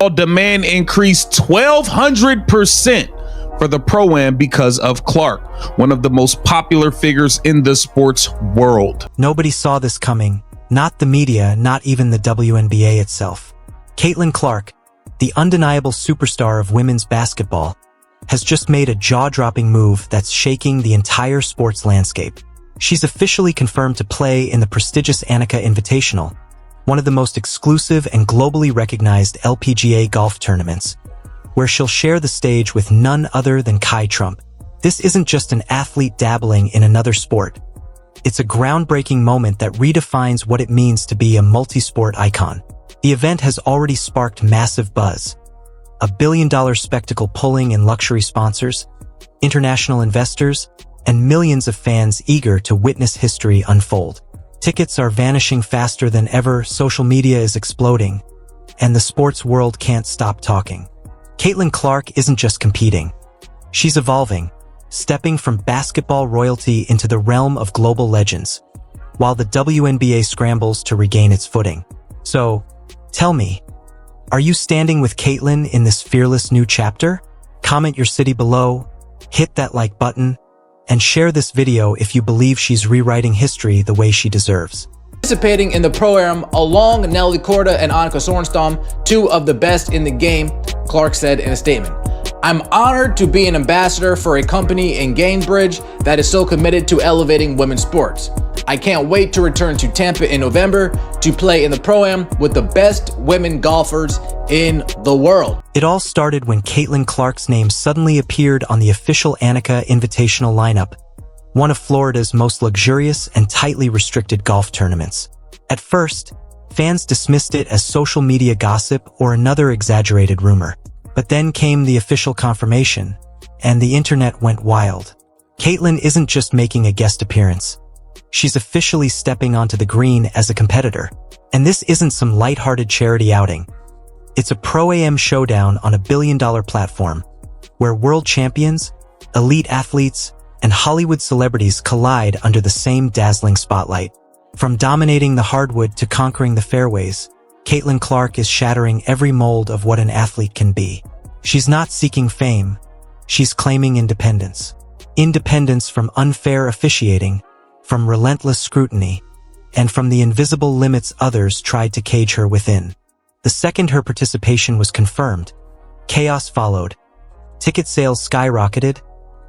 Demand increased 1,200% for the Pro-Am because of Clark, one of the most popular figures in the sports world. Nobody saw this coming. Not the media, not even the WNBA itself. Caitlin Clark, the undeniable superstar of women's basketball, has just made a jaw-dropping move that's shaking the entire sports landscape. She's officially confirmed to play in the prestigious Wnba Invitational, one of the most exclusive and globally recognized LPGA golf tournaments, where she'll share the stage with none other than Kai Trump. This isn't just an athlete dabbling in another sport. It's a groundbreaking moment that redefines what it means to be a multi-sport icon. The event has already sparked massive buzz. $1 billion spectacle pulling in luxury sponsors, international investors, and millions of fans eager to witness history unfold. Tickets are vanishing faster than ever, social media is exploding, and the sports world can't stop talking. Caitlin Clark isn't just competing. She's evolving, stepping from basketball royalty into the realm of global legends, while the WNBA scrambles to regain its footing. So, tell me, are you standing with Caitlin in this fearless new chapter? Comment your city below, hit that like button, and share this video if you believe she's rewriting history the way she deserves. Participating in the Pro-Am along Nelly Korda and Annika Sorenstam, two of the best in the game, Clark said in a statement. I'm honored to be an ambassador for a company in Gainbridge that is so committed to elevating women's sports. I can't wait to return to Tampa in November to play in the Pro-Am with the best women golfers in the world. It all started when Caitlin Clark's name suddenly appeared on the official Wnba Invitational lineup, one of Florida's most luxurious and tightly restricted golf tournaments. At first, fans dismissed it as social media gossip or another exaggerated rumor. But then came the official confirmation, and the internet went wild. Caitlin isn't just making a guest appearance. She's officially stepping onto the green as a competitor. And this isn't some lighthearted charity outing. It's a Pro-Am showdown on $1 billion platform, where world champions, elite athletes, and Hollywood celebrities collide under the same dazzling spotlight. From dominating the hardwood to conquering the fairways, Caitlin Clark is shattering every mold of what an athlete can be. She's not seeking fame, she's claiming independence. Independence from unfair officiating, from relentless scrutiny, and from the invisible limits others tried to cage her within. The second her participation was confirmed, chaos followed. Ticket sales skyrocketed,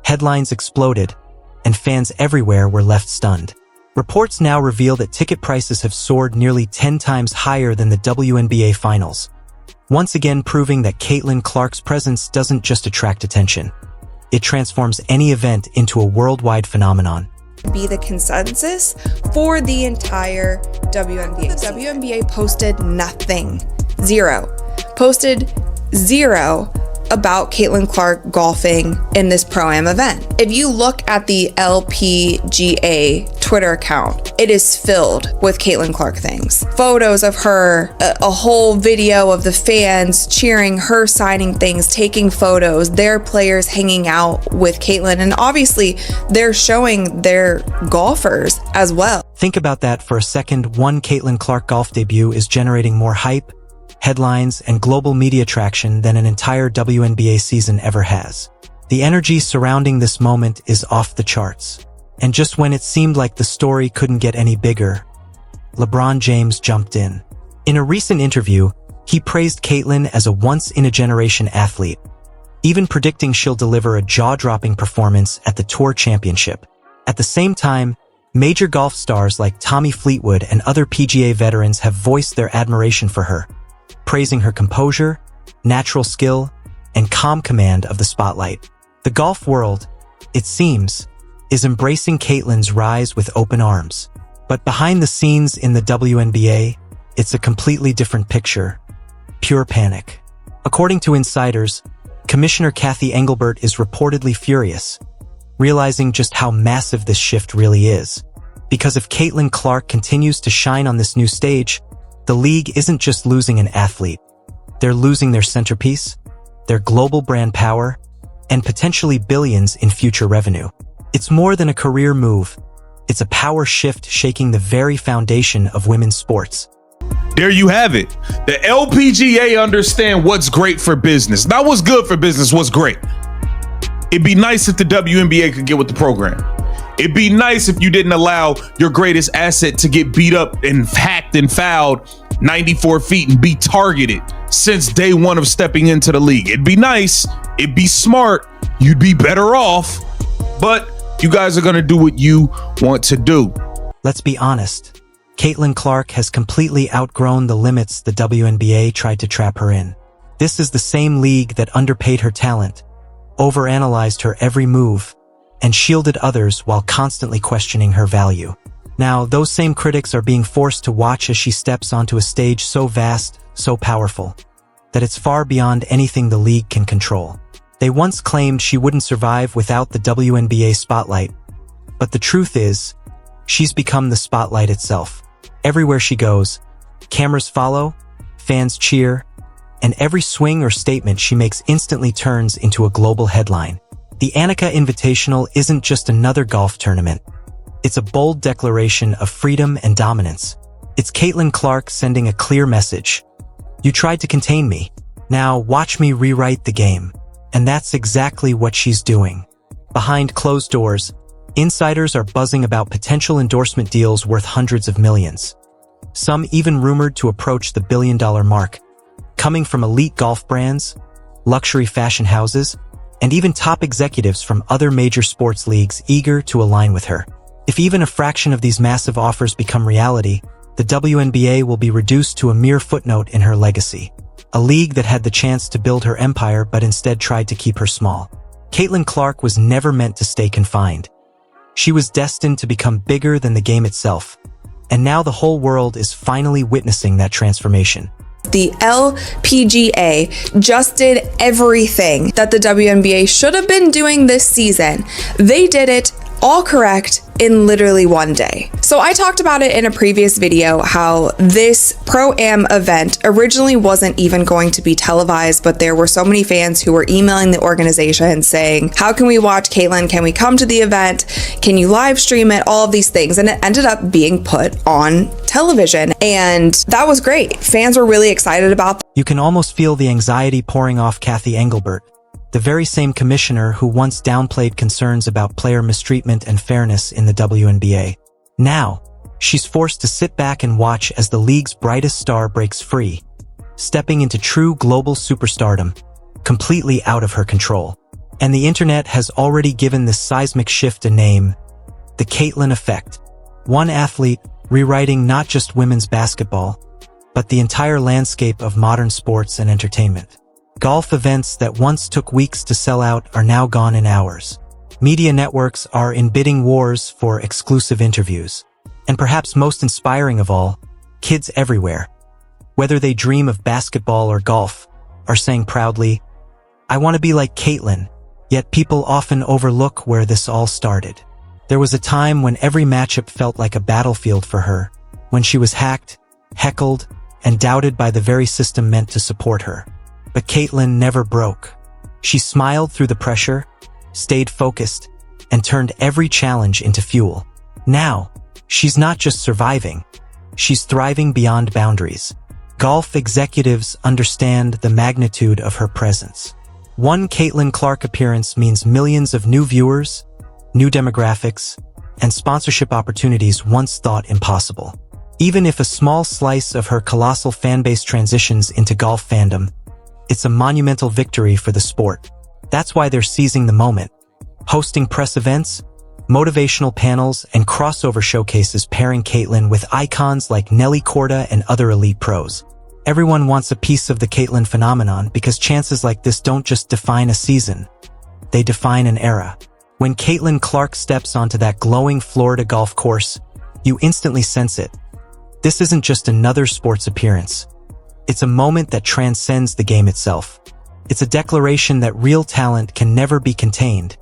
headlines exploded, and fans everywhere were left stunned. Reports now reveal that ticket prices have soared nearly 10 times higher than the WNBA finals, once again proving that Caitlin Clark's presence doesn't just attract attention. It transforms any event into a worldwide phenomenon. Be the consensus for the entire WNBA. The WNBA posted nothing. Posted zero about Caitlin Clark golfing in this Pro-Am event. If you look at the LPGA Twitter account, it is filled with Caitlin Clark things. Photos of her, a whole video of the fans cheering her, signing things, taking photos, their players hanging out with Caitlin, and obviously they're showing their golfers as well. Think about that for a second. One Caitlin Clark golf debut is generating more hype, headlines, and global media traction than an entire WNBA season ever has. The energy surrounding this moment is off the charts. And just when it seemed like the story couldn't get any bigger, LeBron James jumped in. In a recent interview, he praised Caitlin as a once-in-a-generation athlete, even predicting she'll deliver a jaw-dropping performance at the Tour Championship. At the same time, major golf stars like Tommy Fleetwood and other PGA veterans have voiced their admiration for her, praising her composure, natural skill, and calm command of the spotlight. The golf world, it seems, is embracing Caitlin's rise with open arms. But behind the scenes in the WNBA, it's a completely different picture. Pure panic. According to insiders, Commissioner Kathy Engelbert is reportedly furious, realizing just how massive this shift really is. Because if Caitlin Clark continues to shine on this new stage, the league isn't just losing an athlete. They're losing their centerpiece, their global brand power, and potentially billions in future revenue. It's more than a career move. It's a power shift shaking the very foundation of women's sports. There you have it. The LPGA understand what's great for business. Not what's good for business, what's great. It'd be nice if the WNBA could get with the program. It'd be nice if you didn't allow your greatest asset to get beat up and hacked and fouled 94 feet and be targeted since day one of stepping into the league. It'd be nice. It'd be smart. You'd be better off. But you guys are going to do what you want to do. Let's be honest. Caitlin Clark has completely outgrown the limits the WNBA tried to trap her in. This is the same league that underpaid her talent, overanalyzed her every move, and shielded others while constantly questioning her value. Now, those same critics are being forced to watch as she steps onto a stage so vast, so powerful, that it's far beyond anything the league can control. They once claimed she wouldn't survive without the WNBA spotlight, but the truth is, she's become the spotlight itself. Everywhere she goes, cameras follow, fans cheer, and every swing or statement she makes instantly turns into a global headline. The Wnba Invitational isn't just another golf tournament. It's a bold declaration of freedom and dominance. It's Caitlin Clark sending a clear message. You tried to contain me. Now watch me rewrite the game. And that's exactly what she's doing. Behind closed doors, insiders are buzzing about potential endorsement deals worth hundreds of millions. Some even rumored to approach the billion-dollar mark, coming from elite golf brands, luxury fashion houses, and even top executives from other major sports leagues eager to align with her. If even a fraction of these massive offers become reality, the WNBA will be reduced to a mere footnote in her legacy. A league that had the chance to build her empire but instead tried to keep her small. Caitlin Clark was never meant to stay confined. She was destined to become bigger than the game itself, and now the whole world is finally witnessing that transformation. The LPGA just did everything that the WNBA should have been doing this season. They did it all correct in literally one day. So I talked about it in a previous video how this Pro-Am event originally wasn't even going to be televised, but there were so many fans who were emailing the organization saying, how can we watch Caitlin? Can we come to the event? Can you live stream it? All of these things. And it ended up being put on television. And that was great. Fans were really excited about that. You can almost feel the anxiety pouring off Kathy Engelbert, the very same commissioner who once downplayed concerns about player mistreatment and fairness in the WNBA. Now, she's forced to sit back and watch as the league's brightest star breaks free, stepping into true global superstardom, completely out of her control. And the internet has already given this seismic shift a name, the Caitlin effect. One athlete rewriting not just women's basketball, but the entire landscape of modern sports and entertainment. Golf events that once took weeks to sell out are now gone in hours. Media networks are in bidding wars for exclusive interviews. And perhaps most inspiring of all, kids everywhere, whether they dream of basketball or golf, are saying proudly, I want to be like Caitlin, yet people often overlook where this all started. There was a time when every matchup felt like a battlefield for her, when she was hacked, heckled, and doubted by the very system meant to support her. But Caitlin never broke. She smiled through the pressure, stayed focused, and turned every challenge into fuel. Now, she's not just surviving, she's thriving beyond boundaries. Golf executives understand the magnitude of her presence. One Caitlin Clark appearance means millions of new viewers, new demographics, and sponsorship opportunities once thought impossible. Even if a small slice of her colossal fanbase transitions into golf fandom, it's a monumental victory for the sport. That's why they're seizing the moment, hosting press events, motivational panels, and crossover showcases pairing Caitlin with icons like Nelly Korda and other elite pros. Everyone wants a piece of the Caitlin phenomenon because chances like this don't just define a season, they define an era. When Caitlin Clark steps onto that glowing Florida golf course, you instantly sense it. This isn't just another sports appearance. It's a moment that transcends the game itself. It's a declaration that real talent can never be contained,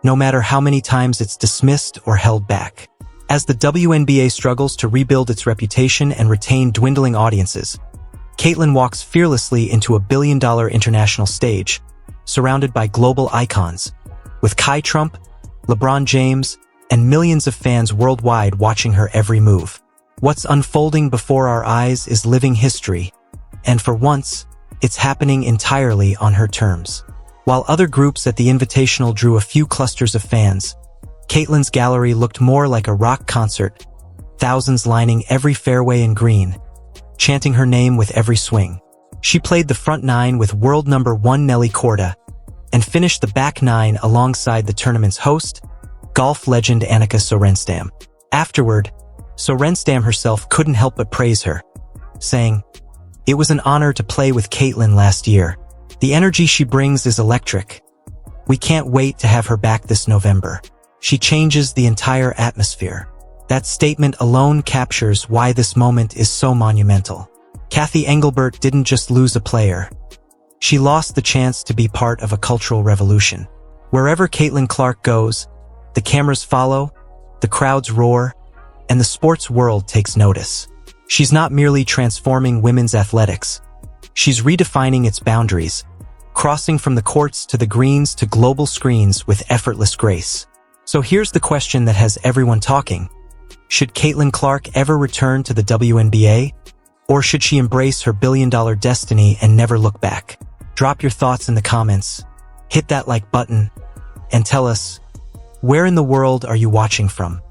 no matter how many times it's dismissed or held back. As the WNBA struggles to rebuild its reputation and retain dwindling audiences, Caitlin walks fearlessly into a billion-dollar international stage, surrounded by global icons, with Kai Trump, LeBron James, and millions of fans worldwide watching her every move. What's unfolding before our eyes is living history, and for once, it's happening entirely on her terms. While other groups at the Invitational drew a few clusters of fans, Caitlyn's gallery looked more like a rock concert, thousands lining every fairway in green, chanting her name with every swing. She played the front nine with world number 1 Nelly Korda, and finished the back nine alongside the tournament's host, golf legend Annika Sorenstam. Afterward, Sorenstam herself couldn't help but praise her, saying, "It was an honor to play with Caitlyn last year. The energy she brings is electric. We can't wait to have her back this November. She changes the entire atmosphere." That statement alone captures why this moment is so monumental. Kathy Engelbert didn't just lose a player. She lost the chance to be part of a cultural revolution. Wherever Caitlin Clark goes, the cameras follow, the crowds roar, and the sports world takes notice. She's not merely transforming women's athletics. She's redefining its boundaries, crossing from the courts to the greens to global screens with effortless grace. So here's the question that has everyone talking. Should Caitlin Clark ever return to the WNBA? Or should she embrace her billion-dollar destiny and never look back? Drop your thoughts in the comments, hit that like button, and tell us, where in the world are you watching from?